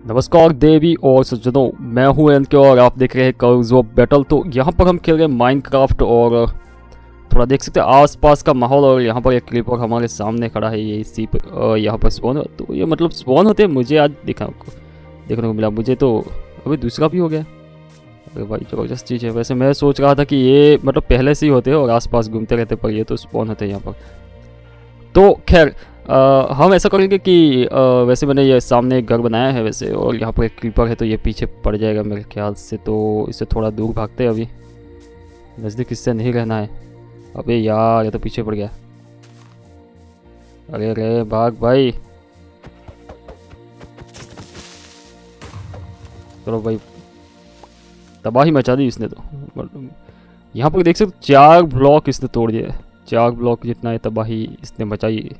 नमस्कार देवी और सज्जनों, मैं हूं एन के और आप देख रहे हैं कर्व्स ऑफ बैटल। तो यहाँ पर हम खेल रहे हैं माइनक्राफ्ट और थोड़ा देख सकते हैं आसपास का माहौल। और यहाँ पर एक क्रीपर हमारे सामने खड़ा है, ये इसी यहाँ पर स्पॉन। तो ये मतलब स्पॉन होते हैं, मुझे आज देखने को मिला। मुझे तो अभी दूसरा भी हो गया। अरे भाई ज़बरदस्त चीज़ है। वैसे मैं सोच रहा था कि ये मतलब पहले से ही होते हैं और आसपास घूमते रहते, पर ये तो स्पॉन होते हैं यहाँ पर। तो खैर हम ऐसा करेंगे कि वैसे मैंने ये सामने एक घर बनाया है वैसे, और यहाँ पर एक क्रीपर है तो ये पीछे पड़ जाएगा मेरे ख्याल से। तो इससे थोड़ा दूर भागते हैं, अभी नज़दीक इससे नहीं रहना है। अबे यार ये तो पीछे पड़ गया। अरे अरे भाग भाई, चलो भाई, तबाही मचा दी इसने तो। यहाँ पर देख सकते 4 ब्लॉक इसने तोड़ दिए, 4 ब्लॉक जितना है तबाही इसने मचाई।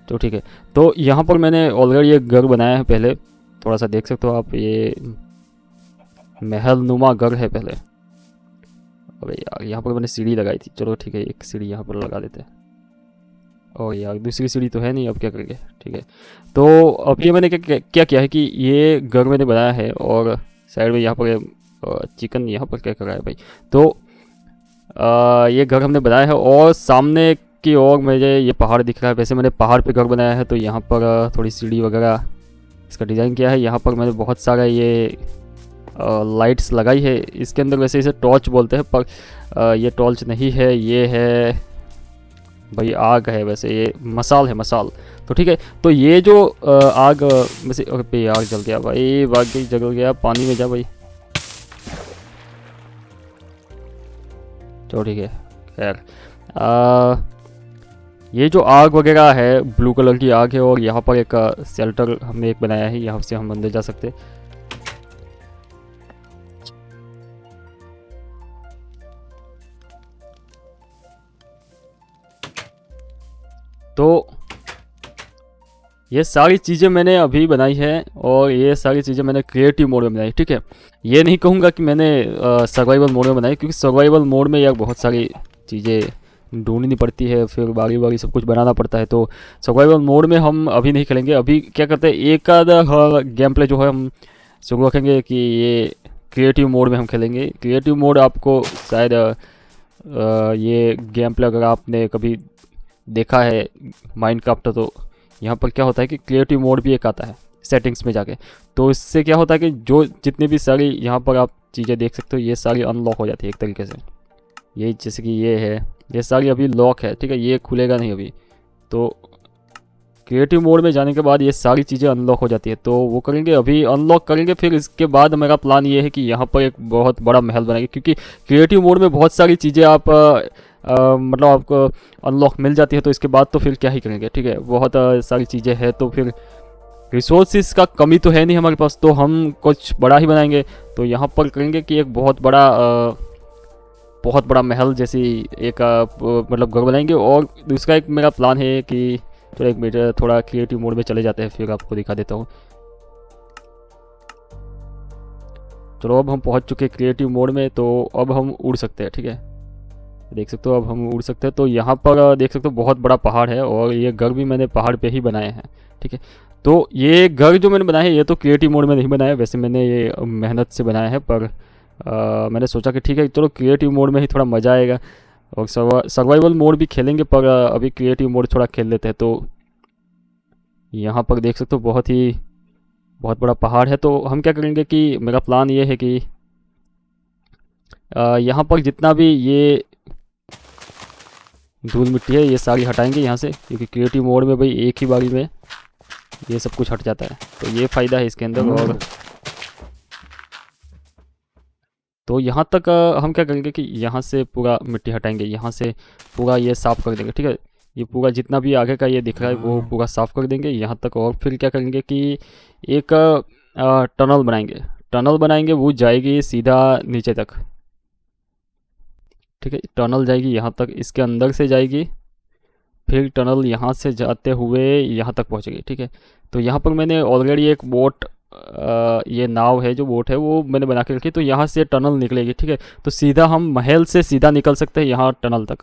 तो ठीक है, तो यहाँ पर मैंने ऑलरेडी एक घर बनाया है पहले, थोड़ा सा देख सकते हो आप। ये महल नुमा घर है पहले। अरे यार यहाँ पर मैंने सीढ़ी लगाई थी, चलो ठीक है एक सीढ़ी यहाँ पर लगा देते हैं। और यार दूसरी सीढ़ी तो है नहीं, अब क्या करेंगे। ठीक है, तो अब ये मैंने क्या किया है कि ये घर मैंने बनाया है और साइड में यहाँ पर चिकन यहाँ पर क्या कर रहा है भाई। तो ये घर हमने बनाया है और सामने की ओर मुझे ये पहाड़ दिख रहा है। वैसे मैंने पहाड़ पे घर बनाया है, तो यहाँ पर थोड़ी सीढ़ी वगैरह इसका डिज़ाइन किया है। यहाँ पर मैंने बहुत सारा ये लाइट्स लगाई है इसके अंदर। वैसे इसे टॉर्च बोलते हैं, पर ये टॉर्च नहीं है, ये है भाई आग है। वैसे ये मसाल है, मसाल। तो ठीक है, तो ये जो आग वैसे पे आग जल गया भाई, भाग गई, जल गया। पानी में जा भाई। तो ठीक है, खैर ये जो आग वगैरह है ब्लू कलर की आग है। और यहाँ पर एक शेल्टर हमने एक बनाया है, यहाँ से हम अंदर जा सकते। तो ये सारी चीज़ें मैंने अभी बनाई है और ये सारी चीज़ें मैंने क्रिएटिव मोड में बनाई। ठीक है, ये नहीं कहूँगा कि मैंने सर्वाइवल मोड में बनाई, क्योंकि सर्वाइवल मोड में यार बहुत सारी चीज़ें ढूंढनी पड़ती है, फिर बारी बारी सब कुछ बनाना पड़ता है। तो सर्वाइवल मोड में हम अभी नहीं खेलेंगे। अभी क्या करते हैं, एक आधा गेम प्ले जो है हम शुरू रखेंगे कि ये क्रिएटिव मोड में हम खेलेंगे। क्रिएटिव मोड आपको शायद ये गेम प्ले अगर आपने कभी देखा है माइनक्राफ्ट, तो यहाँ पर क्या होता है कि क्रिएटिव मोड भी एक आता है सेटिंग्स में जाके। तो इससे क्या होता है कि जो जितनी भी सारी यहाँ पर आप चीज़ें देख सकते हो, ये सारी अनलॉक हो जाती है एक तरीके से। ये जैसे कि ये है, ये सारी अभी लॉक है। ठीक है, ये खुलेगा नहीं अभी। तो क्रिएटिव मोड में जाने के बाद ये सारी चीज़ें अनलॉक हो जाती है, तो वो करेंगे, अभी अनलॉक करेंगे। फिर इसके बाद मेरा प्लान ये है कि यहाँ पर एक बहुत बड़ा महल बनाएंगे, क्योंकि क्रिएटिव मोड में बहुत सारी चीज़ें आप मतलब आपको अनलॉक मिल जाती है। तो इसके बाद तो फिर क्या ही करेंगे। ठीक है, बहुत सारी चीज़ें हैं, तो फिर रिसोर्सेज का कमी तो है नहीं हमारे पास, तो हम कुछ बड़ा ही बनाएंगे। तो यहाँ पर करेंगे कि एक बहुत बड़ा महल जैसी एक मतलब घर बनाएंगे। और दूसरा एक मेरा प्लान है कि चलो एक मिनट, थोड़ा क्रिएटिव मोड में चले जाते हैं, फिर आपको दिखा देता हूँ। चलो अब हम पहुँच चुके हैं क्रिएटिव मोड में, तो अब हम उड़ सकते हैं। ठीक है, देख सकते हो अब हम उड़ सकते हैं। तो यहाँ पर देख सकते हो बहुत बड़ा पहाड़ है और ये घर भी मैंने पहाड़ पे ही बनाए हैं। ठीक है, तो ये घर जो मैंने बनाया है ये तो क्रिएटिव मोड में नहीं बनाया, वैसे मैंने ये मेहनत से बनाया है। पर मैंने सोचा कि ठीक है चलो क्रिएटिव मोड में ही थोड़ा मज़ा आएगा और सर्वाइवल मोड भी खेलेंगे, पर अभी क्रिएटिव मोड थोड़ा खेल लेते हैं। तो यहाँ पर देख सकते हो बहुत बड़ा पहाड़ है। तो हम क्या करेंगे कि मेरा प्लान ये है कि यहाँ पर जितना भी ये धूल मिट्टी है ये सारी हटाएंगे यहाँ से, क्योंकि क्रिएटिव मोड में भाई एक ही बारी में ये सब कुछ हट जाता है। तो ये फ़ायदा है इसके अंदर। और तो यहाँ तक हम क्या करेंगे कि यहाँ से पूरा मिट्टी हटाएंगे, यहाँ से पूरा ये साफ़ कर देंगे। ठीक है, ये पूरा जितना भी आगे का ये दिख रहा है वो पूरा साफ़ कर देंगे यहाँ तक। और फिर क्या करेंगे कि एक टनल बनाएंगे, वो जाएगी सीधा नीचे तक। ठीक है, टनल जाएगी यहाँ तक, इसके अंदर से जाएगी, फिर टनल यहाँ से जाते हुए यहाँ तक पहुँचेगी। ठीक है, तो यहाँ पर मैंने ऑलरेडी एक बोट ये नाव है, जो बोट है वो मैंने बना के रखी। तो यहाँ से टनल निकलेगी। ठीक है, तो सीधा हम महल से सीधा निकल सकते हैं यहाँ टनल तक।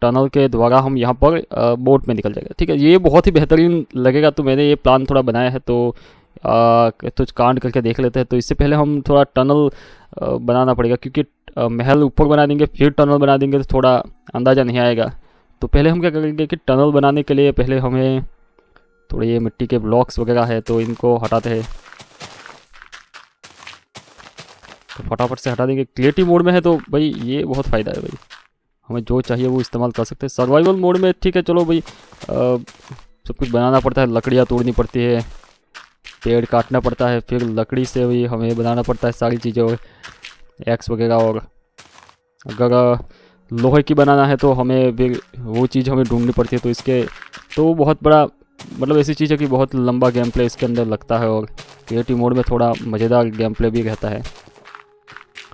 टनल के द्वारा हम यहाँ पर बोट में निकल जाएगा। ठीक है, ये बहुत ही बेहतरीन लगेगा। तो मैंने ये प्लान थोड़ा बनाया है, तो तो कांड करके देख लेते हैं। तो इससे पहले हम थोड़ा टनल बनाना पड़ेगा, क्योंकि महल ऊपर बना देंगे फिर टनल बना देंगे तो थोड़ा अंदाज़ा नहीं आएगा। तो पहले हम क्या करेंगे कि टनल बनाने के लिए पहले हमें थोड़े ये मिट्टी के ब्लॉक्स वगैरह है तो इनको हटाते हैं। तो फटाफट से हटा देंगे। क्रिएटिव मोड में है तो भाई ये बहुत फ़ायदा है भाई, हमें जो चाहिए वो इस्तेमाल कर सकते हैं। सर्वाइवल मोड में ठीक है चलो भाई, सब कुछ बनाना पड़ता है, लकड़ियाँ तोड़नी पड़ती है, पेड़ काटना पड़ता है, फिर लकड़ी से भी हमें बनाना पड़ता है सारी चीज़ें, और एक्स वगैरह। और अगर लोहे की बनाना है तो हमें फिर वो चीज़ हमें ढूंढनी पड़ती है। तो इसके तो बहुत बड़ा मतलब ऐसी चीज़ है कि बहुत लंबा गेम प्ले इसके अंदर लगता है, और क्रिएटिव मोड में थोड़ा मज़ेदार गेम प्ले भी रहता है,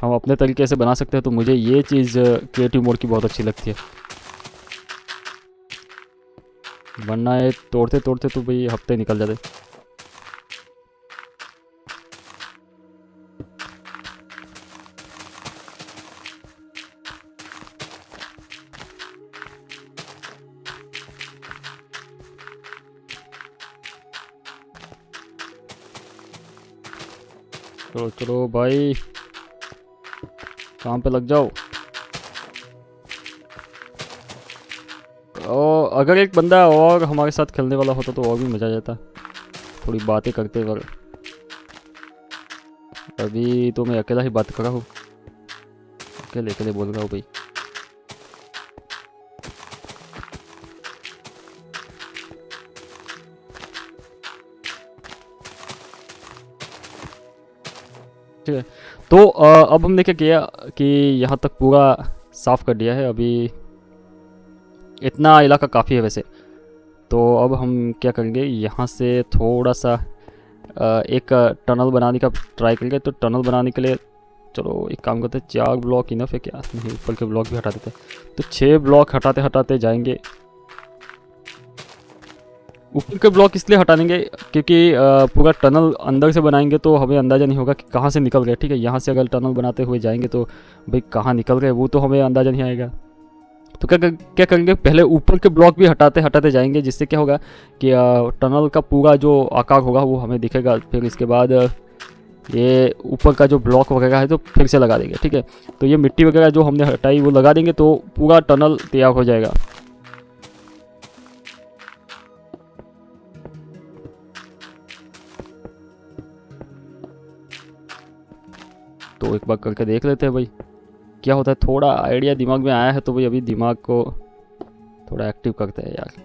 हम अपने तरीके से बना सकते हैं। तो मुझे ये चीज़ क्रिएटिव मोड की बहुत अच्छी लगती है, वरना ये तोड़ते तोड़ते तो भाई हफ्ते निकल जाते। चलो चलो भाई काम पे लग जाओ। और अगर एक बंदा और हमारे साथ खेलने वाला होता तो और भी मज़ा आ जाता, थोड़ी बातें करते वक्त। अभी तो मैं अकेला ही बात कर रहा हूँ, अकेले अकेले बोल रहा हूँ भाई। ठीक है, तो अब हमने क्या किया कि यहाँ तक पूरा साफ़ कर दिया है। अभी इतना इलाका काफ़ी है वैसे। तो अब हम क्या करेंगे, यहाँ से थोड़ा सा एक टनल बनाने का ट्राई करेंगे। तो टनल बनाने के लिए चलो एक काम करते हैं, 4 ब्लॉक इनफ है क्या? नहीं, ऊपर के ब्लॉक भी हटा देते हैं। तो 6 ब्लॉक हटाते हटाते जाएंगे। ऊपर के ब्लॉक इसलिए हटा देंगे क्योंकि पूरा टनल अंदर से बनाएंगे तो हमें अंदाज़ा नहीं होगा कि कहाँ से निकल गए। ठीक है, यहाँ से अगर टनल बनाते हुए जाएंगे तो भाई कहाँ निकल गए वो तो हमें अंदाज़ा नहीं आएगा। तो क्या करेंगे, पहले ऊपर के ब्लॉक भी हटाते हटाते जाएंगे, जिससे क्या होगा कि टनल का पूरा जो आकार होगा वो हमें दिखेगा। फिर इसके बाद ये ऊपर का जो ब्लॉक वगैरह है तो फिर से लगा देंगे। ठीक है, तो ये मिट्टी वगैरह जो हमने हटाई वो लगा देंगे तो पूरा टनल तैयार हो जाएगा। तो एक बार करके देख लेते हैं भाई क्या होता है। थोड़ा आइडिया दिमाग में आया है तो भाई अभी दिमाग को थोड़ा एक्टिव करते हैं यार।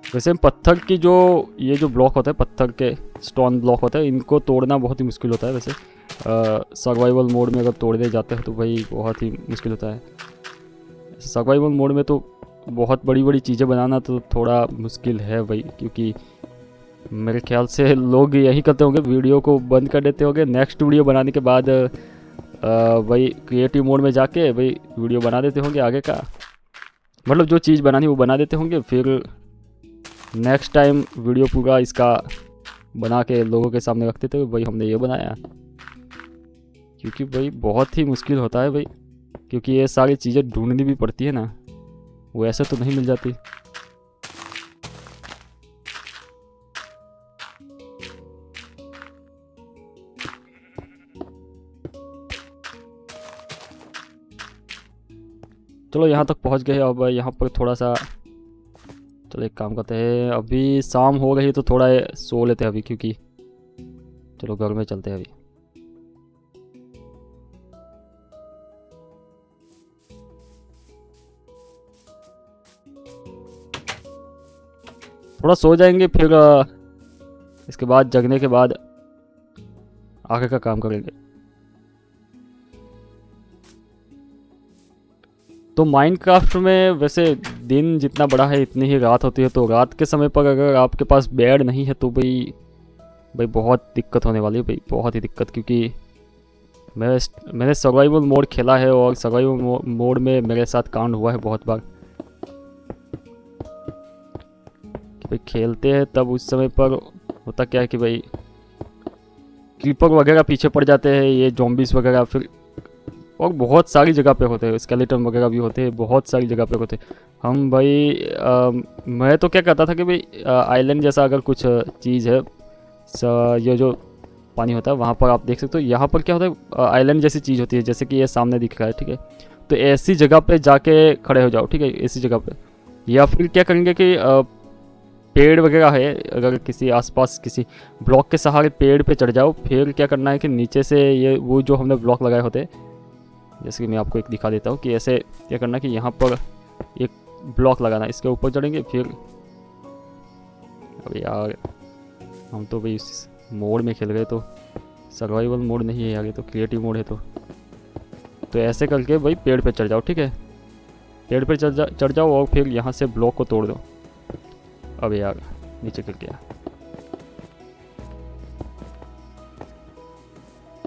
वैसे पत्थर की जो ये जो ब्लॉक होता है, पत्थर के स्टोन ब्लॉक होता है, इनको तोड़ना बहुत ही मुश्किल होता है। वैसे सर्वाइवल मोड में अगर तोड़ने जाते हैं तो भाई बहुत ही मुश्किल होता है। सर्वाइवल मोड में तो बहुत बड़ी बड़ी चीज़ें बनाना तो थोड़ा मुश्किल है भाई, क्योंकि मेरे ख्याल से लोग यही करते होंगे, वीडियो को बंद कर देते होंगे, नेक्स्ट वीडियो बनाने के बाद भाई क्रिएटिव मोड में जाके भाई वीडियो बना देते होंगे आगे का, मतलब जो चीज़ बनानी वो बना देते होंगे। फिर नेक्स्ट टाइम वीडियो पूरा इसका बना के लोगों के सामने रखते थे भाई हमने ये बनाया, क्योंकि भाई बहुत ही मुश्किल होता है भाई, क्योंकि ये सारी चीज़ें ढूंढनी भी पड़ती है ना, वो ऐसे तो नहीं मिल जाती। चलो यहाँ तक पहुँच गए। अब यहाँ पर थोड़ा सा चलो एक काम करते हैं, अभी शाम हो गई तो थोड़ा सो लेते हैं अभी, क्योंकि चलो घर में चलते हैं अभी। थोड़ा सो जाएंगे, फिर इसके बाद जगने के बाद आगे का काम करेंगे। तो माइनक्राफ्ट में वैसे दिन जितना बड़ा है इतनी ही रात होती है। तो रात के समय पर अगर आपके पास बेड नहीं है तो भाई बहुत दिक्कत होने वाली है भाई, बहुत ही दिक्कत। क्योंकि मैंने सर्वाइवल मोड खेला है और सर्वाइवल मोड में मेरे साथ कांड हुआ है बहुत बार। पे खेलते हैं तब उस समय पर होता क्या है कि भाई क्रीपर वगैरह पीछे पड़ जाते हैं, ये जॉम्बीज वगैरह, फिर और बहुत सारी जगह पे होते हैं, स्केलेटन वगैरह भी होते हैं, बहुत सारी जगह पे होते हैं। हम भाई मैं तो क्या कहता था कि भाई आइलैंड जैसा अगर कुछ चीज़ है, ये जो पानी होता है वहाँ पर आप देख सकते हो, यहाँ पर क्या होता है आइलैंड जैसी चीज़ होती है, जैसे कि ये सामने दिख रहा है, ठीक है। तो ऐसी जगह पे जाके खड़े हो जाओ, ठीक है, ऐसी जगह पे। या फिर क्या करेंगे कि पेड़ वगैरह है, अगर किसी आसपास किसी ब्लॉक के सहारे पेड़ पे चढ़ जाओ, फिर क्या करना है कि नीचे से ये वो जो हमने ब्लॉक लगाए होते हैं, जैसे कि मैं आपको एक दिखा देता हूँ कि ऐसे क्या करना है कि यहाँ पर एक ब्लॉक लगाना है, इसके ऊपर चढ़ेंगे। फिर अब यार हम तो भाई इस मोड में खेल रहे, तो सर्वाइवल मोड नहीं है यार, ये तो क्रिएटिव मोड है। तो ऐसे करके भाई पेड़ पे चढ़ जाओ, ठीक है, पेड़ पे चढ़ जाओ और फिर यहाँ से ब्लॉक को तोड़ दो। अब यार नीचे गिर गया।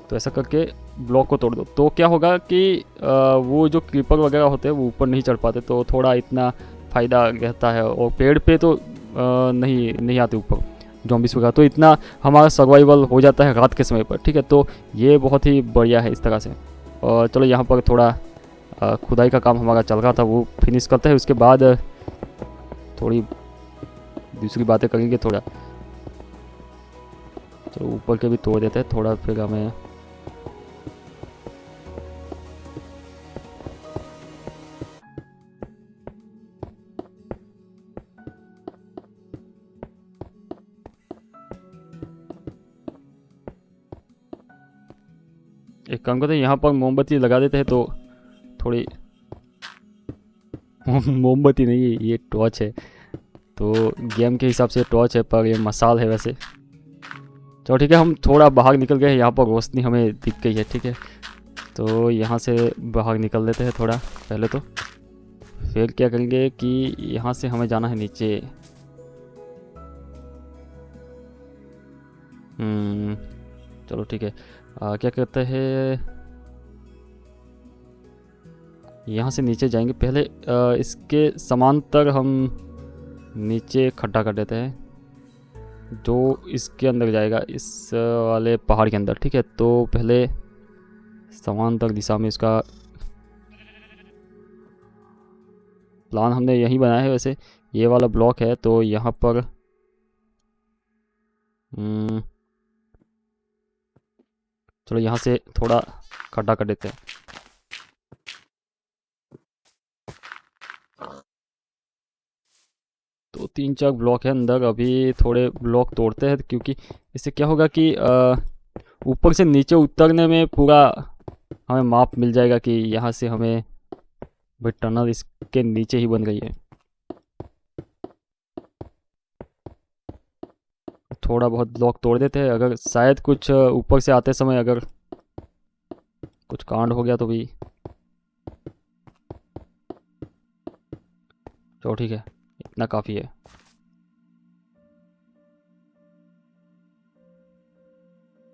तो ऐसा करके ब्लॉक को तोड़ दो, तो क्या होगा कि वो जो क्रीपर वगैरह होते हैं वो ऊपर नहीं चढ़ पाते, तो थोड़ा इतना फ़ायदा रहता है। और पेड़ पे तो नहीं आते ऊपर जॉम्बीज वगैरह, तो इतना हमारा सर्वाइवल हो जाता है रात के समय पर, ठीक है। तो ये बहुत ही बढ़िया है इस तरह से। और चलो यहाँ पर थोड़ा खुदाई का काम हमारा चल रहा था, वो फिनिश करते हैं, उसके बाद थोड़ी दूसरी बातें करेंगे थोड़ा। चलो ऊपर के भी तोड़ देते हैं थोड़ा, फिर हमें एक काम करते हैं, यहाँ पर मोमबत्ती लगा देते हैं, तो थोड़ी मोमबत्ती नहीं है, ये टॉर्च है, तो गेम के हिसाब से टॉर्च है, पर ये मसाल है वैसे। चलो ठीक है, हम थोड़ा बाहर निकल गए, यहाँ पर रोशनी हमें दिख गई है, ठीक है। तो यहाँ से बाहर निकल लेते हैं थोड़ा पहले, तो फिर क्या करेंगे कि यहाँ से हमें जाना है नीचे। चलो ठीक है, क्या कहते हैं, यहाँ से नीचे जाएंगे पहले। इसके समांतर हम नीचे खड्डा कर देते हैं जो इसके अंदर जाएगा, इस वाले पहाड़ के अंदर, ठीक है। तो पहले समांतर दिशा में इसका प्लान हमने यही बनाया है। वैसे ये वाला ब्लॉक है, तो यहाँ पर चलो यहाँ से थोड़ा खड्डा कर देते हैं। तो 3-4 ब्लॉक है अंदर, अभी थोड़े ब्लॉक तोड़ते हैं, क्योंकि इससे क्या होगा कि ऊपर से नीचे उतरने में पूरा हमें माप मिल जाएगा कि यहाँ से हमें भाई टनल इसके नीचे ही बन गई है। थोड़ा बहुत ब्लॉक तोड़ देते हैं, अगर शायद कुछ ऊपर से आते समय अगर कुछ कांड हो गया तो भी तो ठीक है, इतना काफ़ी है।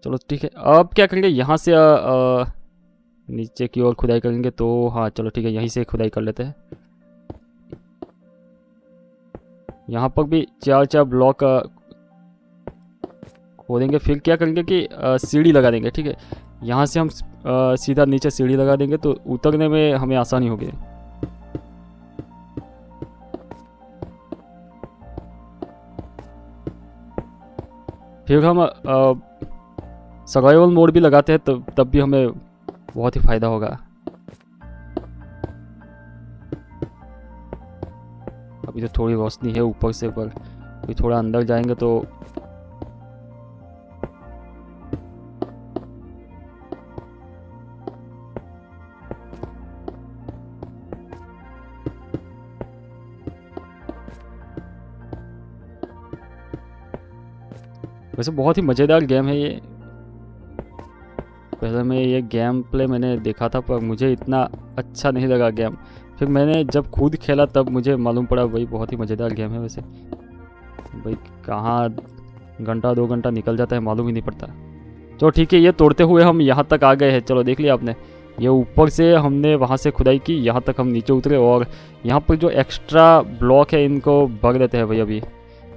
चलो ठीक है, अब क्या करेंगे, यहाँ से नीचे की ओर खुदाई करेंगे। तो हाँ चलो ठीक है, यहीं से खुदाई कर लेते हैं। यहाँ पर भी 4-4 ब्लॉक खोदेंगे, फिर क्या करेंगे कि सीढ़ी लगा देंगे, ठीक है। यहाँ से हम सीधा नीचे सीढ़ी लगा देंगे, तो उतरने में हमें आसानी होगी। फिर हम सर्वाइवल मोड भी लगाते हैं, तब भी हमें बहुत ही फ़ायदा होगा। अभी तो थोड़ी रोशनी है ऊपर से, पर अभी थोड़ा अंदर जाएंगे तो वैसे बहुत ही मज़ेदार गेम है ये। पहले मैं ये गेम प्ले मैंने देखा था, पर मुझे इतना अच्छा नहीं लगा गेम। फिर मैंने जब खुद खेला तब मुझे मालूम पड़ा भाई बहुत ही मज़ेदार गेम है। वैसे भाई कहाँ घंटा 2 घंटा निकल जाता है मालूम ही नहीं पड़ता। तो ठीक है, ये तोड़ते हुए हम यहाँ तक आ गए हैं। चलो देख लिया आपने, ये ऊपर से हमने वहाँ से खुदाई की, यहाँ तक हम नीचे उतरे, और यहाँ पर जो एक्स्ट्रा ब्लॉक है इनको भर देते हैं भाई। अभी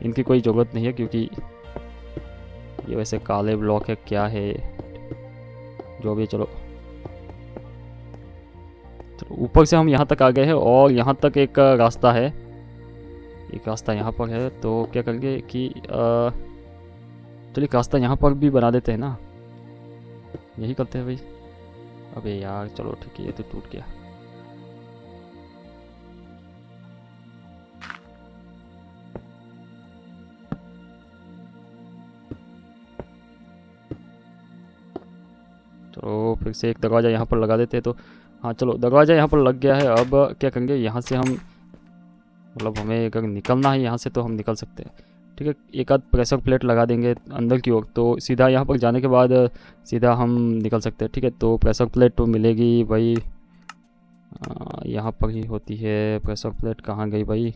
इनकी कोई ज़रूरत नहीं है, क्योंकि ये वैसे काले ब्लॉक है क्या है जो भी। चलो ऊपर से हम यहाँ तक आ गए हैं और यहाँ तक एक रास्ता है, एक रास्ता यहाँ पर है। तो क्या करेंगे कि चलिए रास्ता यहाँ पर भी बना देते हैं ना, यही करते हैं भाई। अबे यार चलो ठीक है, ये तो टूट गया। तो फिर से एक दरवाज़ा यहाँ पर लगा देते हैं। तो हाँ चलो दरवाज़ा यहाँ पर लग गया है। अब क्या करेंगे, यहाँ से हम मतलब हमें अगर निकलना है यहाँ से तो हम निकल सकते हैं, ठीक है। एक आध प्रेशर प्लेट लगा देंगे अंदर की ओर, तो सीधा यहाँ पर जाने के बाद सीधा हम निकल सकते हैं, ठीक है। तो प्रेशर प्लेट तो मिलेगी भाई, यहाँ पर ही होती है प्रेशर प्लेट। कहाँ गई भाई?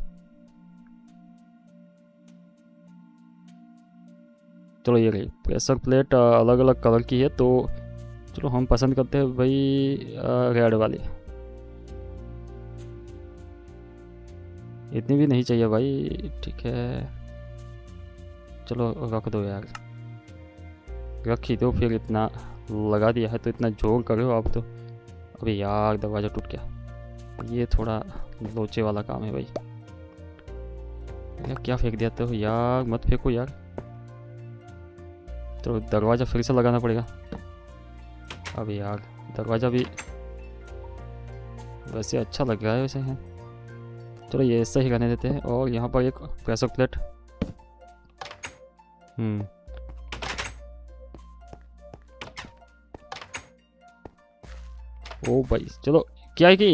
चलो ये गई प्रेशर प्लेट, अलग अलग कलर की है। तो चलो हम पसंद करते हैं भाई रेड वाली। इतनी भी नहीं चाहिए भाई, ठीक है। चलो रख दो यार, रख ही दो फिर, इतना लगा दिया है तो इतना जोर करो आप तो। अबे यार दरवाज़ा टूट गया, ये थोड़ा लोचे वाला काम है भाई। यार क्या फेंक दिया तो यार, मत फेंको यार। तो दरवाज़ा फिर से लगाना पड़ेगा। अबे यार दरवाज़ा भी वैसे अच्छा लग रहा है वैसे है। चलो ये ऐसा ही रहने देते हैं। और यहाँ पर एक प्रेशर प्लेट, ओ भाई चलो। क्या है कि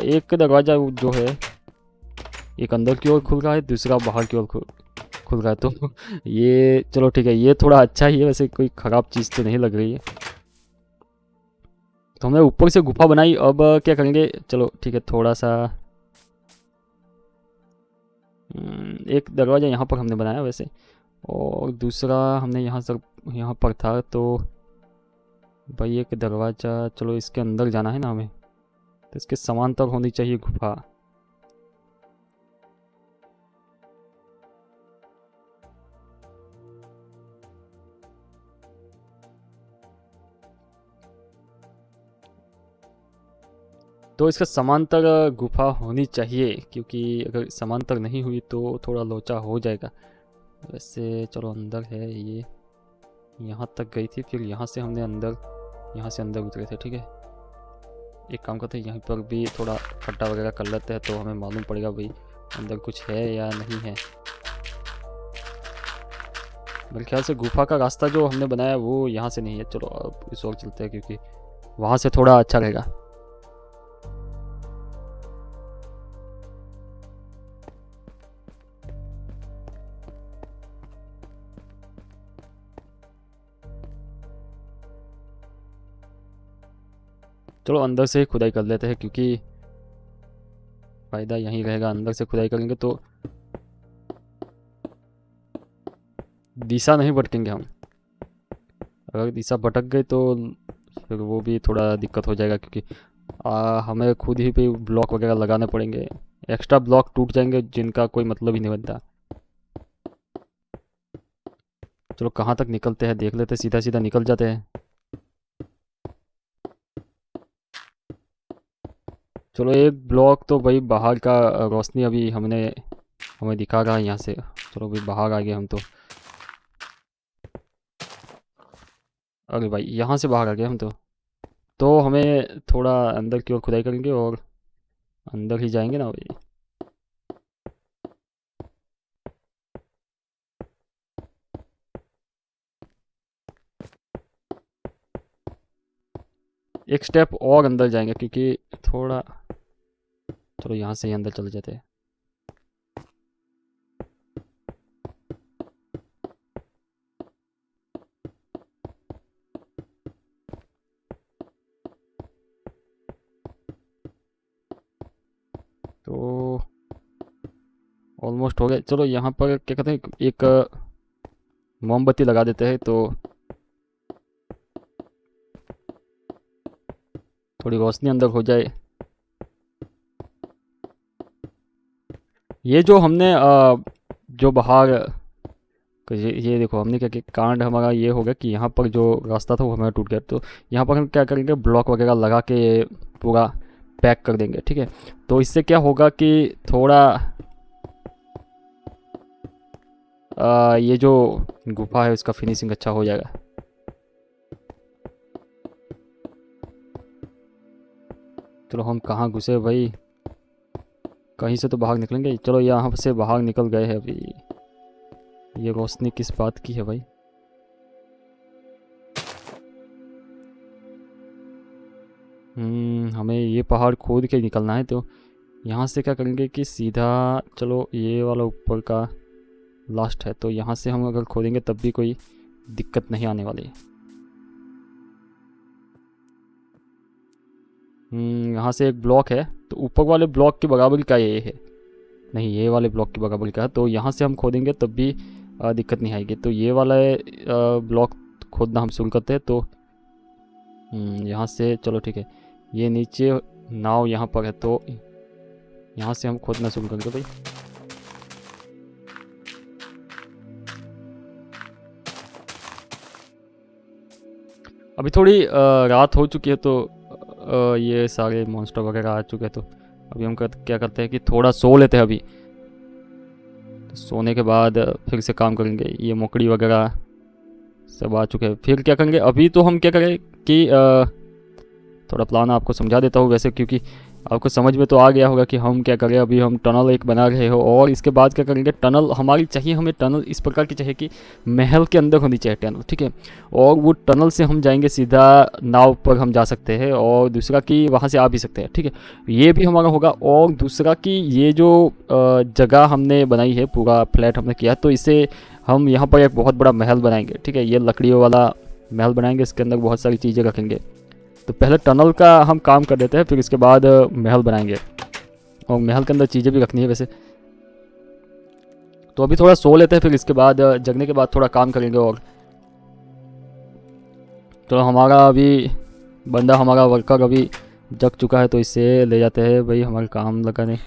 एक दरवाज़ा जो है एक अंदर की ओर खुल रहा है, दूसरा बाहर की ओर खुल रहा है। तो ये चलो ठीक है, ये थोड़ा अच्छा ही है वैसे, कोई ख़राब चीज़ तो नहीं लग रही है। तो हमने ऊपर से गुफा बनाई। अब क्या करेंगे, चलो ठीक है, थोड़ा सा एक दरवाज़ा यहाँ पर हमने बनाया वैसे, और दूसरा हमने यहाँ पर था। तो भाई एक दरवाज़ा, चलो इसके अंदर जाना है ना हमें, तो इसके समांतर होनी चाहिए गुफा। तो इसका समांतर गुफा होनी चाहिए, क्योंकि अगर समांतर नहीं हुई तो थोड़ा लोचा हो जाएगा। वैसे चलो अंदर है ये, यहाँ तक गई थी, फिर यहाँ से अंदर उतरे थे, ठीक है। एक काम करते हैं, यहाँ पर भी थोड़ा खट्टा वगैरह कर लेते हैं तो हमें मालूम पड़ेगा भाई अंदर कुछ है या नहीं है। मेरे ख्याल से गुफा का रास्ता जो हमने बनाया वो यहाँ से नहीं है। चलो अब इस ओर चलते हैं, क्योंकि वहाँ से थोड़ा अच्छा रहेगा। चलो अंदर से खुदाई कर लेते हैं, क्योंकि फ़ायदा यहीं रहेगा। अंदर से खुदाई करेंगे तो दिशा नहीं भटकेंगे हम। अगर दिशा भटक गई तो फिर वो भी थोड़ा दिक्कत हो जाएगा, क्योंकि हमें खुद ही पे ब्लॉक वगैरह लगाने पड़ेंगे। एक्स्ट्रा ब्लॉक टूट जाएंगे जिनका कोई मतलब ही नहीं बनता। चलो कहाँ तक निकलते हैं देख लेते हैं, सीधा सीधा निकल जाते हैं। चलो एक ब्लॉक तो भाई बाहर का रोशनी अभी हमें दिखा रहा है यहाँ से। चलो भाई बाहर आ गए हम तो। अरे भाई यहाँ से बाहर आ गए हम तो हमें थोड़ा अंदर की ओर खुदाई करेंगे और अंदर ही जाएंगे ना भाई। एक स्टेप और अंदर जाएंगे, क्योंकि थोड़ा, चलो यहाँ से ही अंदर चले जाते हैं। तो ऑलमोस्ट हो गए। चलो यहाँ पर क्या कहते हैं, एक मोमबत्ती लगा देते हैं तो थोड़ी रोशनी अंदर हो जाए। ये जो हमने जो बाहर ये देखो हमने क्या किया, कांड हमारा ये हो गया कि यहाँ पर जो रास्ता था वो हमारा टूट गया। तो यहाँ पर हम क्या करेंगे, ब्लॉक वगैरह लगा के ये पूरा पैक कर देंगे, ठीक है। तो इससे क्या होगा कि थोड़ा ये जो गुफा है उसका फिनिशिंग अच्छा हो जाएगा। चलो हम कहाँ घुसे भाई, कहीं से तो बाहर निकलेंगे। चलो यहाँ से बाहर निकल गए हैं अभी। ये रोशनी किस बात की है भाई? हमें ये पहाड़ खोद के निकलना है। तो यहाँ से क्या करेंगे कि सीधा, चलो ये वाला ऊपर का लास्ट है, तो यहाँ से हम अगर खोदेंगे तब भी कोई दिक्कत नहीं आने वाली। यहाँ से एक ब्लॉक है, तो ऊपर वाले ब्लॉक की बराबरी का ये है, नहीं ये वाले ब्लॉक की बराबरी का है। तो यहाँ से हम खोदेंगे तब भी दिक्कत नहीं आएगी। तो ये वाला ब्लॉक खोदना हम शुरू करते हैं। तो यहाँ से चलो ठीक है, ये नीचे नाव यहाँ पर है, तो यहाँ से हम खोदना शुरू करेंगे भाई। अभी थोड़ी रात हो चुकी है, तो ये सारे मॉन्स्टर वगैरह आ चुके हैं। तो अभी हम क्या करते हैं कि थोड़ा सो लेते हैं अभी। तो सोने के बाद फिर से काम करेंगे। ये मकड़ी वगैरह सब आ चुके हैं। फिर क्या करेंगे, अभी तो हम क्या करें कि थोड़ा प्लान आपको समझा देता हूँ वैसे, क्योंकि आपको समझ में तो आ गया होगा कि हम क्या करें। अभी हम टनल एक बना रहे हो, और इसके बाद क्या करेंगे, टनल हमारी चाहिए, हमें टनल इस प्रकार की चाहिए कि महल के अंदर होनी चाहिए टनल, ठीक है। और वो टनल से हम जाएंगे सीधा नाव पर हम जा सकते हैं, और दूसरा कि वहाँ से आ भी सकते हैं, ठीक है। ये भी हमारा होगा। और दूसरा कि ये जो जगह हमने बनाई है, पूरा फ्लैट हमने किया, तो इसे हम यहाँ पर एक बहुत बड़ा महल बनाएंगे, ठीक है। ये लकड़ियों वाला महल बनाएंगे, इसके अंदर बहुत सारी चीज़ें रखेंगे। तो पहले टनल का हम काम कर देते हैं, फिर इसके बाद महल बनाएंगे, और महल के अंदर चीज़ें भी रखनी है वैसे। तो अभी थोड़ा सो लेते हैं, फिर इसके बाद जगने के बाद थोड़ा काम करेंगे। और तो हमारा अभी बंदा, हमारा वर्कर अभी जग चुका है, तो इससे ले जाते हैं भाई हमारे काम लगाने।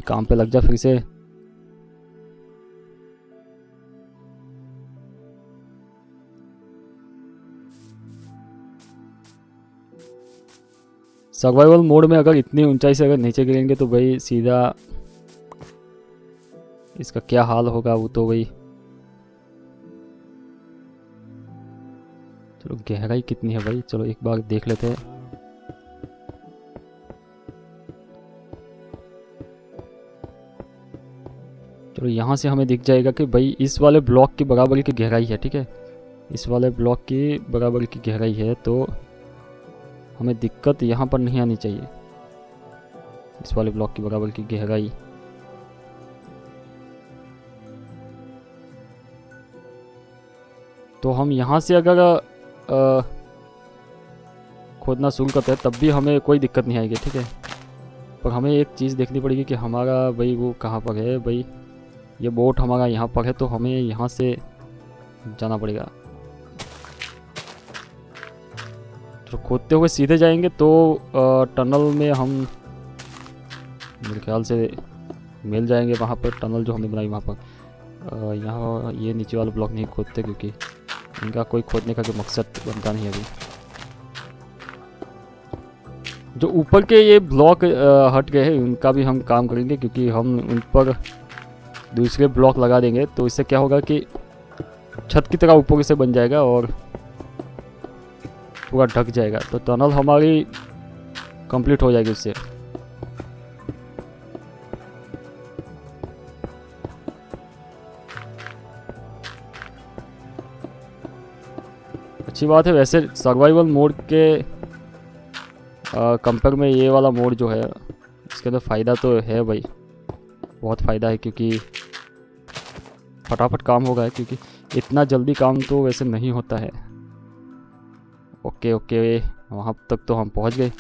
काम पे लग जा फिर से। सर्वाइवल मोड में अगर इतनी ऊंचाई से अगर नीचे गिरेंगे तो भाई सीधा इसका क्या हाल होगा वो तो भाई। चलो गहराई कितनी है भाई, चलो एक बार देख लेते हैं। चलो यहाँ से हमें दिख जाएगा कि भाई इस वाले ब्लॉक की बराबरी की गहराई है, ठीक है। इस वाले ब्लॉक की बराबरी की गहराई है, तो हमें दिक्कत यहाँ पर नहीं आनी चाहिए। इस वाले ब्लॉक की बराबर की गहराई। तो हम यहाँ से अगर खोदना शुरू करते हैं तब भी हमें कोई दिक्कत नहीं आएगी, ठीक है। पर हमें एक चीज़ देखनी पड़ेगी कि हमारा भाई वो कहाँ पर है भाई। ये बोट हमारा यहाँ पर है, तो हमें यहाँ से जाना पड़ेगा। तो खोदते हुए सीधे जाएंगे तो टनल में हम मेरे ख्याल से मिल जाएंगे वहाँ पर। टनल जो हमने बनाई वहाँ पर यहाँ ये नीचे वाला ब्लॉक नहीं खोदते, क्योंकि इनका कोई खोदने का कोई मकसद बनता नहीं अभी। जो ऊपर के ये ब्लॉक हट गए हैं उनका भी हम काम करेंगे, क्योंकि हम उन पर दूसरे ब्लॉक लगा देंगे। तो इससे क्या होगा कि छत की तरह ऊपर से बन जाएगा और पूरा ढक जाएगा। तो टनल हमारी कंप्लीट हो जाएगी उससे। अच्छी बात है वैसे सर्वाइवल मोड के कंपेयर में ये वाला मोड जो है इसके अंदर फ़ायदा तो है भाई, बहुत फ़ायदा है, क्योंकि फटाफट काम होगा। क्योंकि इतना जल्दी काम तो वैसे नहीं होता है। ओके ओके, वहाँ तक तो हम पहुँच गए।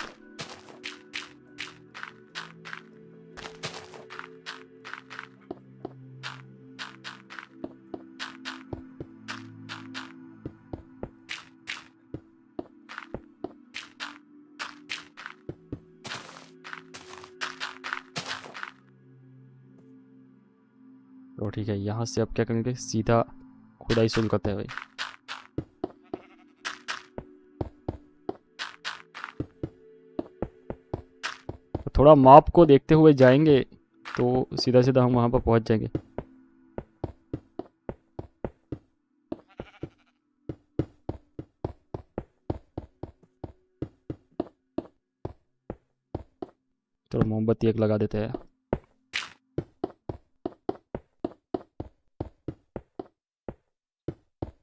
तो ठीक है, यहाँ से अब क्या करेंगे, सीधा खुदाई शुरू करते हैं भाई। तो थोड़ा माप को देखते हुए जाएंगे तो सीधा सीधा हम वहाँ पर पहुँच जाएंगे। तो मोमबत्ती एक लगा देते हैं।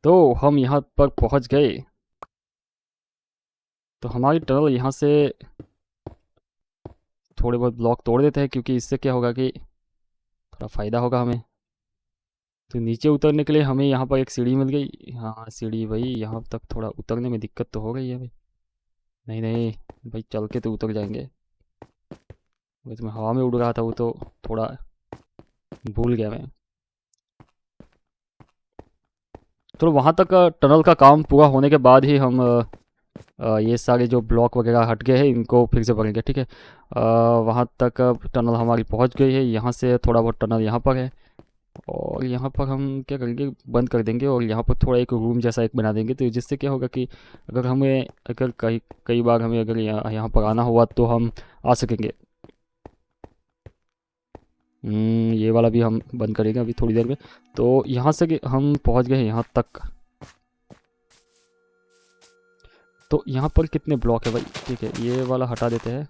तो हम यहाँ पर पहुँच गए। तो हमारी टनल यहाँ से थोड़े बहुत ब्लॉक तोड़ देते हैं, क्योंकि इससे क्या होगा कि थोड़ा फ़ायदा होगा हमें। तो नीचे उतरने के लिए हमें यहाँ पर एक सीढ़ी मिल गई। हाँ सीढ़ी भाई, यहाँ तक थोड़ा उतरने में दिक्कत तो हो गई है भाई। नहीं नहीं भाई, चल के तो उतर जाएंगे। वैसे मैं हवा में उड़ रहा था, वो तो थोड़ा भूल गया मैं। तो वहाँ तक टनल का काम पूरा होने के बाद ही हम ये सारे जो ब्लॉक वगैरह हट गए हैं इनको फिर से भरेंगे, ठीक है। वहाँ तक अब टनल हमारी पहुँच गई है। यहाँ से थोड़ा बहुत टनल यहाँ पर है, और यहाँ पर हम क्या करेंगे, बंद कर देंगे और यहाँ पर थोड़ा एक रूम जैसा एक बना देंगे। तो जिससे क्या होगा कि अगर कई कई बार हमें अगर यहाँ पर आना हुआ तो हम आ सकेंगे। ये वाला भी हम बंद करेंगे अभी थोड़ी देर में। तो यहाँ से हम पहुँच गए हैं यहाँ तक। तो यहाँ पर कितने ब्लॉक है भाई, ठीक है ये वाला हटा देते हैं।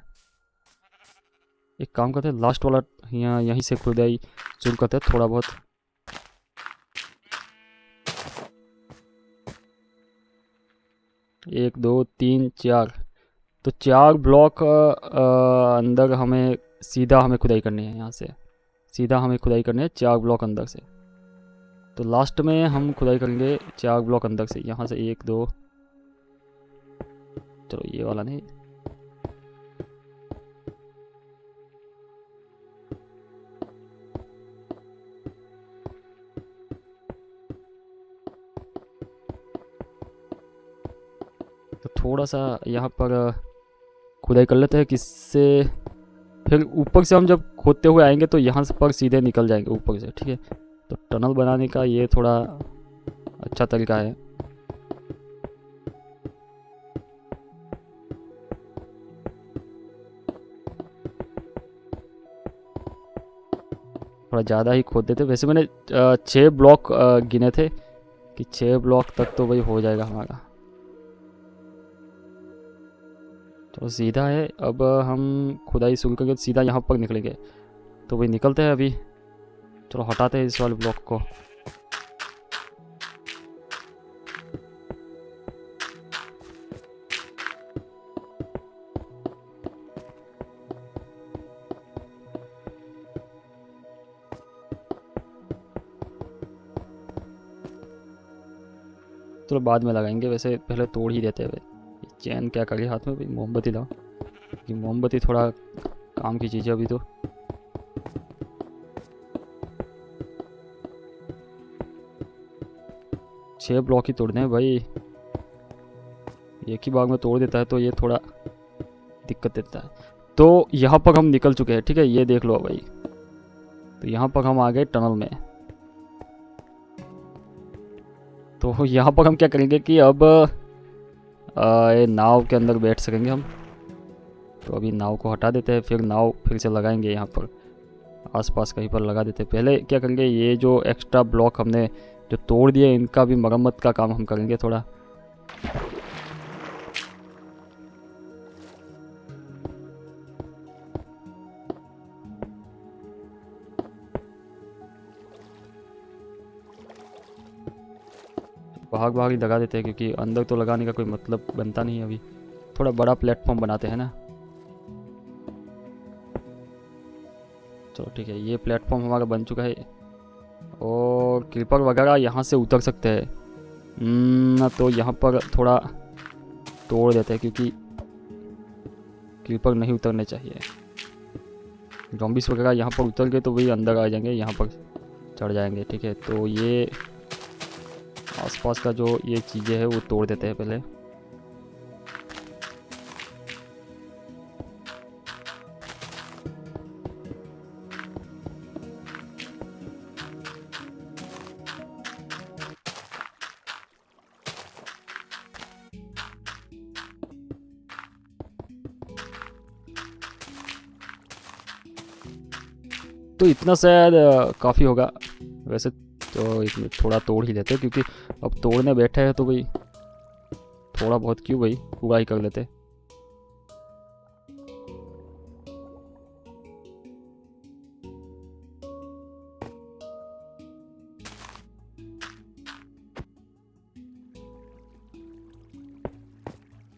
एक काम करते हैं, लास्ट वाला यहाँ यहीं से खुदाई शुरू करते हैं थोड़ा बहुत। एक दो तीन चार, तो चार ब्लॉक अंदर हमें सीधा हमें खुदाई करनी है। यहाँ से सीधा हमें खुदाई करनी है 4 ब्लॉक अंदर से। तो लास्ट में हम खुदाई करेंगे 4 ब्लॉक अंदर से। यहाँ से एक दो, चलो ये वाला नहीं, तो थोड़ा सा यहाँ पर खुदाई कर लेते हैं, किससे फिर ऊपर से हम जब खोदते हुए आएंगे तो यहाँ पर सीधे निकल जाएंगे ऊपर से, ठीक है। तो टनल बनाने का ये थोड़ा अच्छा तरीका है। थोड़ा ज़्यादा ही खोद देते। वैसे मैंने 6 ब्लॉक गिने थे कि 6 ब्लॉक तक तो भाई हो जाएगा हमारा। तो सीधा है, अब हम खुदाई शुरू करके सीधा यहाँ पर निकलेंगे। तो भाई निकलते हैं अभी। चलो हटाते हैं इस वाले ब्लॉक को। चलो बाद में लगाएंगे, वैसे पहले तोड़ ही देते हैं भाई। चैन क्या करिए हाथ में भाई, मोमबत्ती लाओ, कि मोमबत्ती थोड़ा काम की चीज़ है अभी तो। छः ब्लॉक ही तोड़ने हैं भाई, एक ही बार में तोड़ देता है तो ये थोड़ा दिक्कत देता है। तो यहाँ पर हम निकल चुके हैं, ठीक है ये देख लो भाई। तो यहाँ पर हम आ गए टनल में। तो यहाँ पर हम क्या करेंगे कि अब ये नाव के अंदर बैठ सकेंगे हम। तो अभी नाव को हटा देते हैं, फिर नाव फिर से लगाएंगे यहाँ पर आसपास कहीं पर लगा देते हैं। पहले क्या करेंगे, ये जो एक्स्ट्रा ब्लॉक हमने जो तोड़ दिए इनका भी मरम्मत का काम हम करेंगे थोड़ा। भाग भाग ही लगा देते हैं, क्योंकि अंदर तो लगाने का कोई मतलब बनता नहीं है। अभी थोड़ा बड़ा प्लेटफॉर्म बनाते हैं ना। चलो ठीक है, ये प्लेटफॉर्म हमारा बन चुका है, और क्रीपर वगैरह यहाँ से उतर सकते हैं। तो यहाँ पर थोड़ा तोड़ देते हैं, क्योंकि क्रीपर नहीं उतरने चाहिए। ज़ॉम्बीज़ वगैरह यहाँ पर उतर गए तो वही अंदर आ जाएंगे, यहाँ पर चढ़ जाएंगे, ठीक है। तो ये आसपास का जो ये चीज़ें हैं वो तोड़ देते हैं पहले। तो इतना शायद काफ़ी होगा। वैसे तो इसमें थोड़ा तोड़ ही लेते क्योंकि अब तोड़ने बैठे हैं तो भाई थोड़ा बहुत क्यों भाई, पूरा ही कर लेते।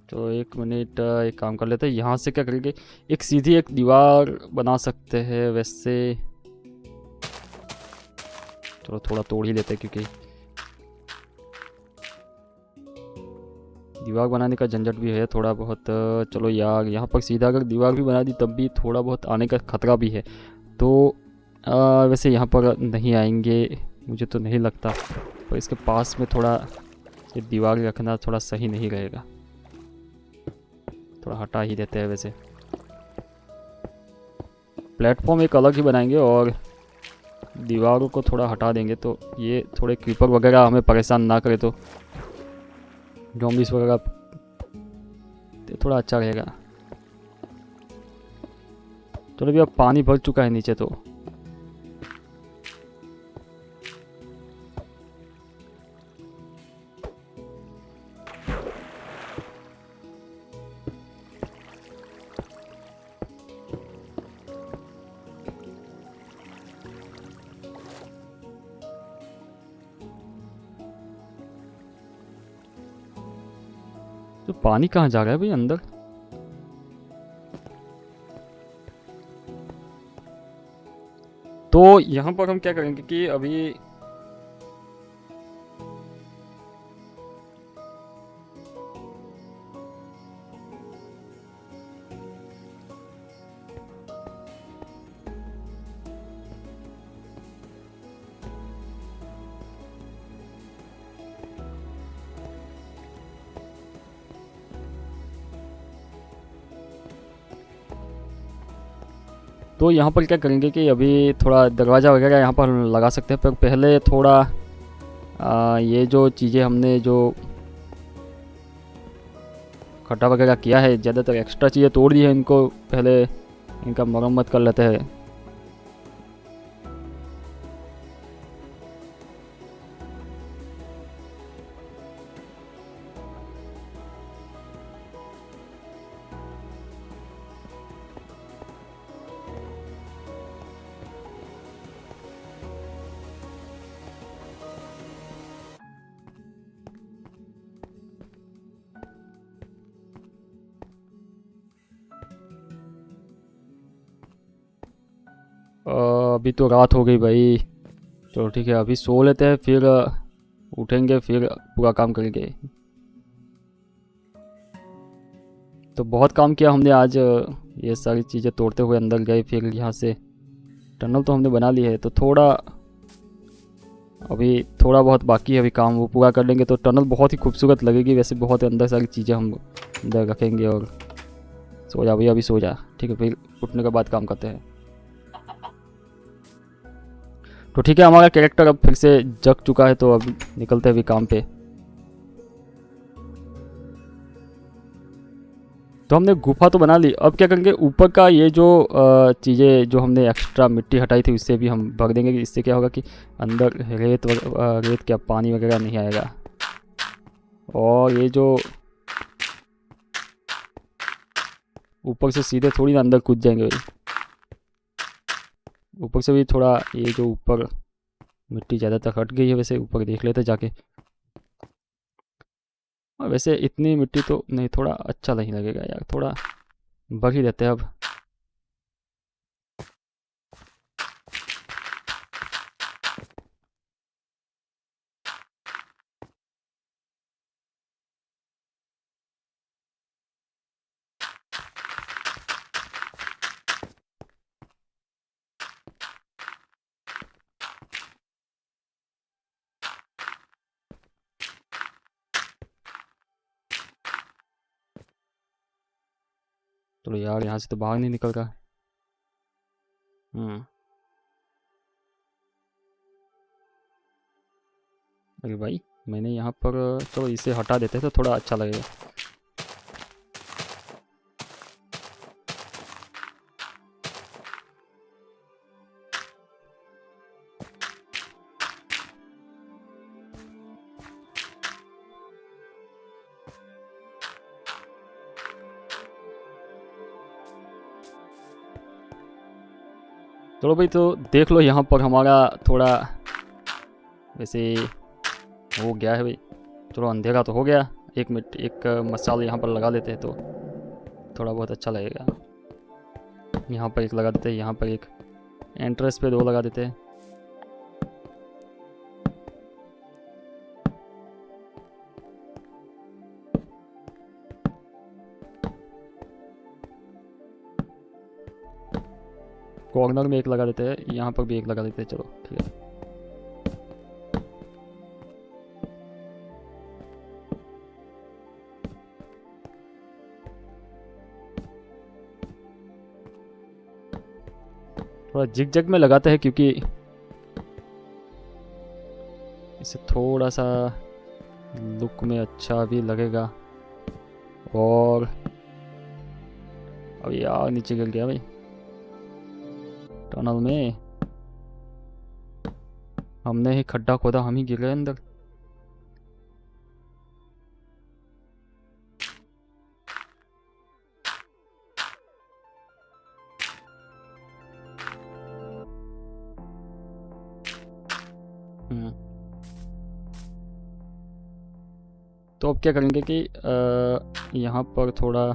तो 1 मिनट एक काम कर लेते हैं, यहाँ से क्या करेंगे, एक सीधी एक दीवार बना सकते हैं वैसे। चलो थोड़ा तोड़ ही लेते हैं क्योंकि दीवार बनाने का झंझट भी है थोड़ा बहुत। चलो यार यहाँ पर सीधा अगर दीवार भी बना दी तब भी थोड़ा बहुत आने का खतरा भी है। तो वैसे यहाँ पर नहीं आएंगे मुझे तो नहीं लगता, पर इसके पास में थोड़ा ये दीवार रखना थोड़ा सही नहीं रहेगा, थोड़ा हटा ही देते हैं। वैसे प्लेटफॉर्म एक अलग ही बनाएंगे और दीवारों को थोड़ा हटा देंगे तो ये थोड़े क्रीपर वगैरह हमें परेशान ना करे, तो ज़ॉम्बीज़ वगैरह तो थोड़ा अच्छा रहेगा। चलो भी अब पानी भर चुका है नीचे, तो पानी कहाँ जा रहा है भाई अंदर। तो यहाँ पर हम क्या करेंगे कि अभी तो यहाँ पर क्या करेंगे कि अभी थोड़ा दरवाज़ा वगैरह यहाँ पर लगा सकते हैं, पर पहले थोड़ा ये जो चीज़ें हमने जो खड्डा वगैरह किया है, ज़्यादातर एक्स्ट्रा चीज़ें तोड़ दी है, इनको पहले इनका मरम्मत कर लेते हैं। अभी तो रात हो गई भाई, चलो ठीक है अभी सो लेते हैं, फिर उठेंगे फिर पूरा काम करेंगे। तो बहुत काम किया हमने आज, ये सारी चीज़ें तोड़ते हुए अंदर गए, फिर यहाँ से टनल तो हमने बना ली है, तो थोड़ा अभी थोड़ा बहुत बाकी है अभी काम, वो पूरा कर लेंगे तो टनल बहुत ही खूबसूरत लगेगी। वैसे बहुत अंदर सारी चीज़ें हम अंदर रखेंगे। और सो जा भैया, अभी सो जा, ठीक है, फिर उठने के बाद काम करते हैं। तो ठीक है, हमारा कैरेक्टर अब फिर से जग चुका है, तो अब निकलते हैं अभी काम पे। तो हमने गुफा तो बना ली, अब क्या करेंगे, ऊपर का ये जो चीज़ें जो हमने एक्स्ट्रा मिट्टी हटाई थी उससे भी हम भर देंगे। इससे क्या होगा कि अंदर रेत क्या पानी वगैरह नहीं आएगा। और ये जो ऊपर से सीधे थोड़ी ना अंदर कूद जाएंगे, ऊपर से भी थोड़ा ये जो ऊपर मिट्टी ज़्यादातर हट गई है, वैसे ऊपर देख लेते जाके। और वैसे इतनी मिट्टी तो नहीं, थोड़ा अच्छा नहीं लगेगा यार, थोड़ा भर ही देते हैं अब। चलो यार यहाँ से तो बाहर नहीं निकल रहा। अरे भाई मैंने यहाँ पर, चलो इसे हटा देते हैं तो थोड़ा अच्छा लगेगा। चलो भाई, तो देख लो यहाँ पर हमारा थोड़ा वैसे हो गया है भाई। चलो अंधेरा तो हो गया। एक मिनट, एक मसाला यहाँ पर लगा लेते हैं तो थोड़ा बहुत अच्छा लगेगा। यहाँ पर एक लगा देते हैं, यहाँ पर एक, एंट्रेंस पे 2 लगा देते हैं। कॉर्नर में एक लगा देते हैं, यहाँ पर भी एक लगा देते हैं। चलो ठीक है। थोड़ा जिग जग में लगाते हैं क्योंकि इससे थोड़ा सा लुक में अच्छा भी लगेगा। और अब यार नीचे गिर गया भाई टनल में। हमने ही खड्डा खोदा, हम ही गिर गए अंदर। तो अब क्या करेंगे कि यहाँ पर थोड़ा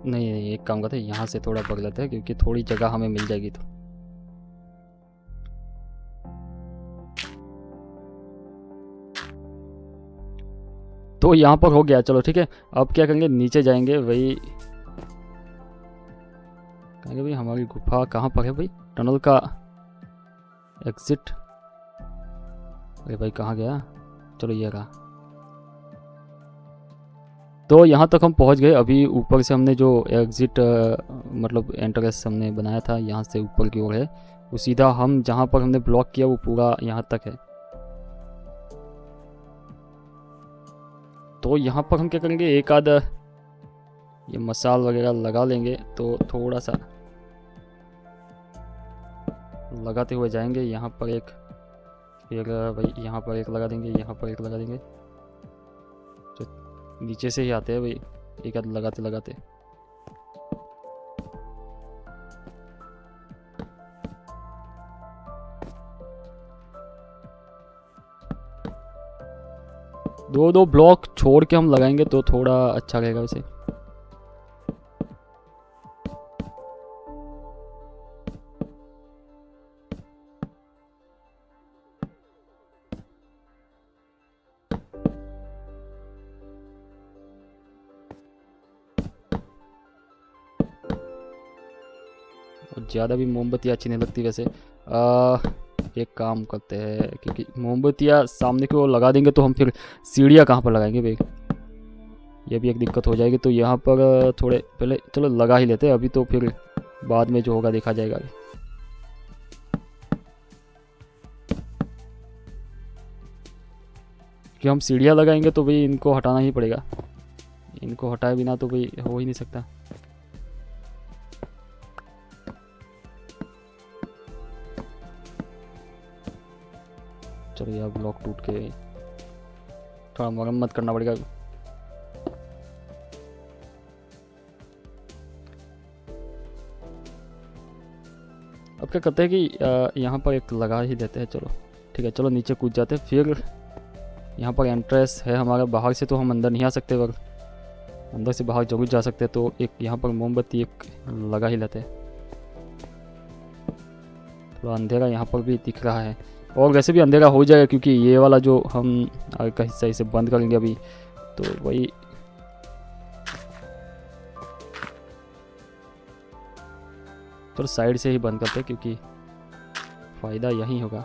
नहीं, एक काम करते हैं, यहाँ से थोड़ा बढ़ लेते हैं क्योंकि थोड़ी जगह हमें मिल जाएगी। तो यहाँ पर हो गया। चलो ठीक है। अब क्या करेंगे, नीचे जाएंगे। वही कहेंगे भाई हमारी गुफा कहाँ पर है भाई, टनल का एग्जिट। अरे भाई कहाँ गया। चलो ये रहा। तो यहाँ तक हम पहुँच गए। अभी ऊपर से हमने जो एग्जिट मतलब एंट्रेंस हमने बनाया था, यहाँ से ऊपर की ओर है वो सीधा। हम जहाँ पर हमने ब्लॉक किया वो पूरा यहाँ तक है। तो यहाँ पर हम क्या करेंगे, एक आध ये मसाल वगैरह लगा लेंगे। तो थोड़ा सा लगाते हुए जाएंगे। यहाँ पर एक, फिर भाई यहाँ पर एक लगा देंगे, यहाँ पर एक लगा देंगे। तो नीचे से ही आते हैं भाई, एक आध लगाते लगाते। दो ब्लॉक छोड़ के हम लगाएंगे तो थोड़ा अच्छा रहेगा वैसे। ज़्यादा भी मोमबत्ती अच्छी नहीं लगती वैसे। एक काम करते हैं, क्योंकि मोमबत्तियाँ सामने की ओर लगा देंगे तो हम फिर सीढ़ियाँ कहाँ पर लगाएंगे भाई, ये भी एक दिक्कत हो जाएगी। तो यहाँ पर थोड़े पहले चलो लगा ही लेते हैं, अभी तो फिर बाद में जो होगा देखा जाएगा। कि हम सीढ़ियाँ लगाएंगे तो भाई इनको हटाना ही पड़ेगा, इनको हटाए बिना तो भाई हो ही नहीं सकता। चलो यार ब्लॉक टूट के थोड़ा मरम्मत करना पड़ेगा। अब क्या करते हैं कि यहाँ पर एक लगा ही देते हैं। चलो ठीक है, चलो नीचे कूद जाते हैं। फिर यहाँ पर एंट्रेंस है हमारा, बाहर से तो हम अंदर नहीं आ सकते, पर अंदर से बाहर जरूर जा सकते हैं। तो एक यहाँ पर मोमबत्ती एक लगा ही लेते हैं। थोड़ा अंधेरा यहाँ पर भी दिख रहा है, और वैसे भी अंधेरा हो जाएगा क्योंकि ये वाला जो हम आगे का हिस्सा इसे बंद करेंगे अभी। तो वही तो साइड से ही बंद करते हैं क्योंकि फ़ायदा यही होगा।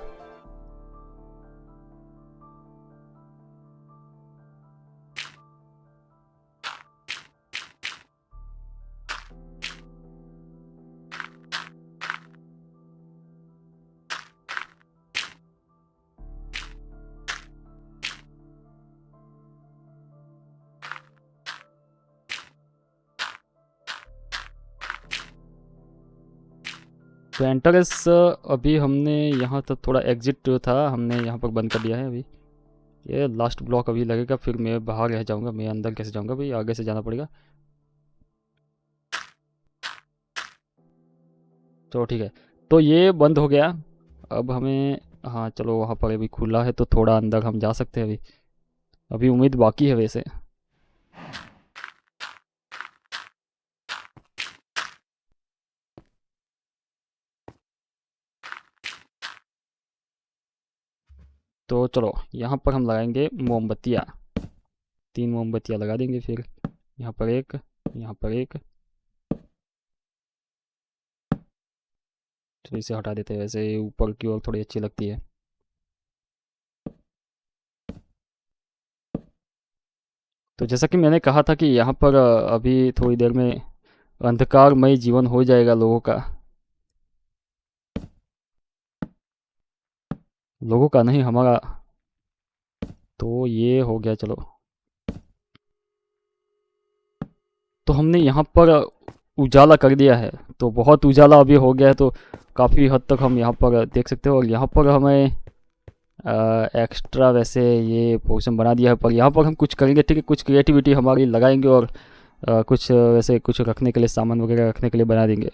तो एंट्रेंस अभी हमने यहाँ तक थोड़ा एग्जिट था, हमने यहाँ पर बंद कर दिया है अभी। ये लास्ट ब्लॉक अभी लगेगा, फिर मैं बाहर रह जाऊँगा। मैं अंदर कैसे जाऊँगा भाई, आगे से जाना पड़ेगा। चलो ठीक है, तो ये बंद हो गया। अब हमें, हाँ चलो वहाँ पर अभी खुला है तो थोड़ा अंदर हम जा सकते हैं अभी। अभी उम्मीद बाकी है वैसे। तो चलो यहाँ पर हम लगाएंगे मोमबत्तियाँ। 3 मोमबत्तियाँ लगा देंगे फिर। यहाँ पर एक, यहाँ पर एक। तो इसे हटा देते हैं, वैसे ऊपर की ओर थोड़ी अच्छी लगती है। तो जैसा कि मैंने कहा था कि यहाँ पर अभी थोड़ी देर में अंधकारमय जीवन हो जाएगा लोगों का। लोगों का नहीं, हमारा। तो ये हो गया चलो। तो हमने यहाँ पर उजाला कर दिया है, तो बहुत उजाला अभी हो गया है, तो काफ़ी हद तक हम यहाँ पर देख सकते हो। और यहाँ पर हमें एक्स्ट्रा वैसे ये पोर्शन बना दिया है, पर यहाँ पर हम कुछ करेंगे ठीक है, कुछ क्रिएटिविटी हमारी लगाएंगे और कुछ वैसे कुछ रखने के लिए, सामान वगैरह रखने के लिए बना देंगे।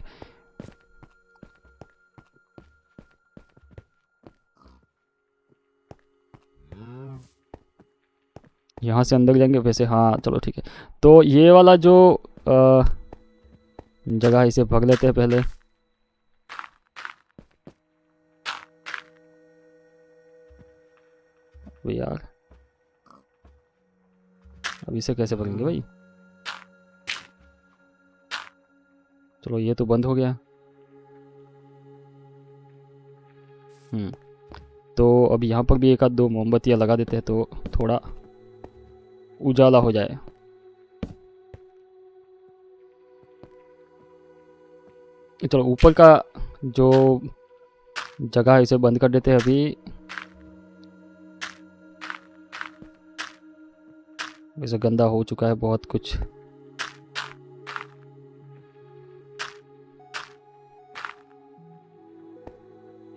यहाँ से अंदर जाएंगे वैसे, हाँ चलो ठीक है। तो ये वाला जो जगह है, इसे भर लेते हैं पहले। तो यार अब इसे कैसे भरेंगे भाई। चलो ये तो बंद हो गया। हम्म। तो अब यहाँ पर भी एक आध दो मोमबत्तियाँ लगा देते हैं, तो थोड़ा उजाला हो जाए। चलो ऊपर का जो जगह है इसे बंद कर देते हैं अभी। वैसे गंदा हो चुका है बहुत कुछ।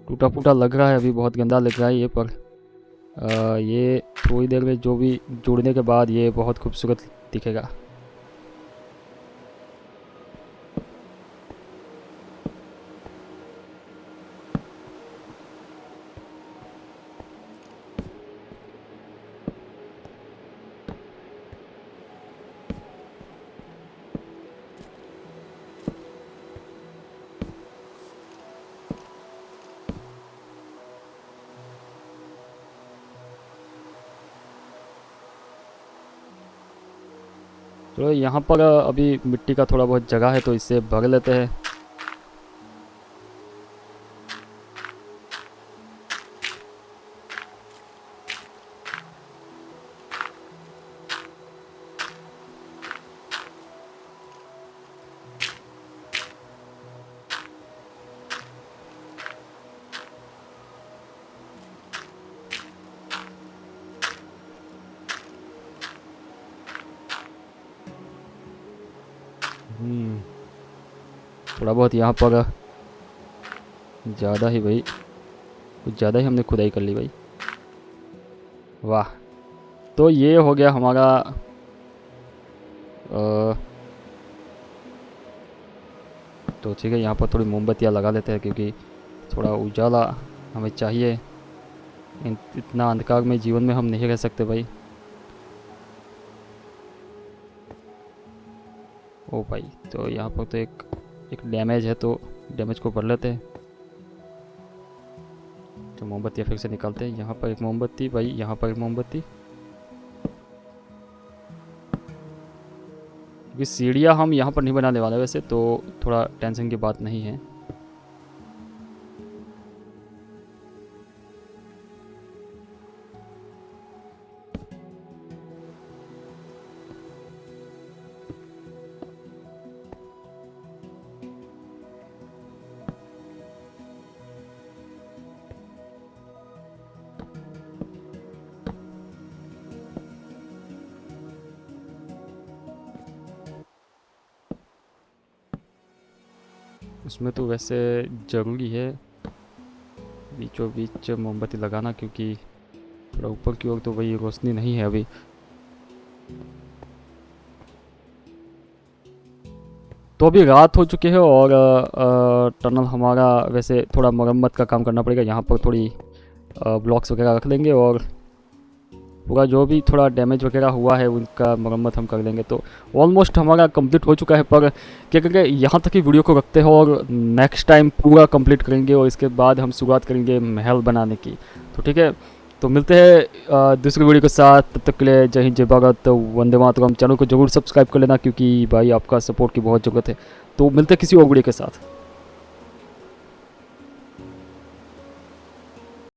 टूटा फूटा लग रहा है अभी, बहुत गंदा लग रहा है ये, पर ये थोड़ी देर में जो भी जुड़ने के बाद ये बहुत खूबसूरत दिखेगा। तो यहाँ पर अभी मिट्टी का थोड़ा बहुत जगह है, तो इसे भर लेते हैं। हम्म, थोड़ा बहुत यहाँ पर ज़्यादा ही भाई, कुछ ज़्यादा ही हमने खुदाई कर ली भाई। वाह। तो ये हो गया हमारा अ, तो ठीक है, यहाँ पर थोड़ी मोमबत्तियाँ लगा लेते हैं क्योंकि थोड़ा उजाला हमें चाहिए। इतना अंधकार में जीवन में हम नहीं रह सकते भाई। ओ भाई, तो यहाँ पर तो एक एक डैमेज है, तो डैमेज को भर लेते हैं। तो मोमबत्तियाँ फिर से निकालते हैं। यहाँ पर एक मोमबत्ती भाई, यहाँ पर एक मोमबत्ती। क्योंकि सीढ़ियाँ हम यहाँ पर नहीं बनाने वाले वैसे, तो थोड़ा टेंशन की बात नहीं है। उसमें तो वैसे ज़रूरी है बीचों बीच मोमबत्ती लगाना, क्योंकि थोड़ा ऊपर की ओर तो भाई रोशनी नहीं है अभी। तो अभी रात हो चुकी है और टनल हमारा वैसे थोड़ा मरम्मत का काम करना पड़ेगा। यहाँ पर थोड़ी ब्लॉक्स वगैरह रख लेंगे और पूरा जो भी थोड़ा डैमेज वगैरह हुआ है उनका मरम्मत हम कर लेंगे। तो ऑलमोस्ट हमारा कंप्लीट हो चुका है, पर क्या करेंगे यहाँ तक ही वीडियो को रखते हैं और नेक्स्ट टाइम पूरा कंप्लीट करेंगे और इसके बाद हम शुरुआत करेंगे महल बनाने की। तो ठीक है, तो मिलते हैं दूसरी वीडियो के साथ। तब तक के लिए जय हिंद, जय भारत, वंदे मातरम। चैनल को जरूर सब्सक्राइब कर लेना क्योंकि भाई आपका सपोर्ट की बहुत ज़रूरत है। तो मिलते हैं किसी और वीडियो के साथ।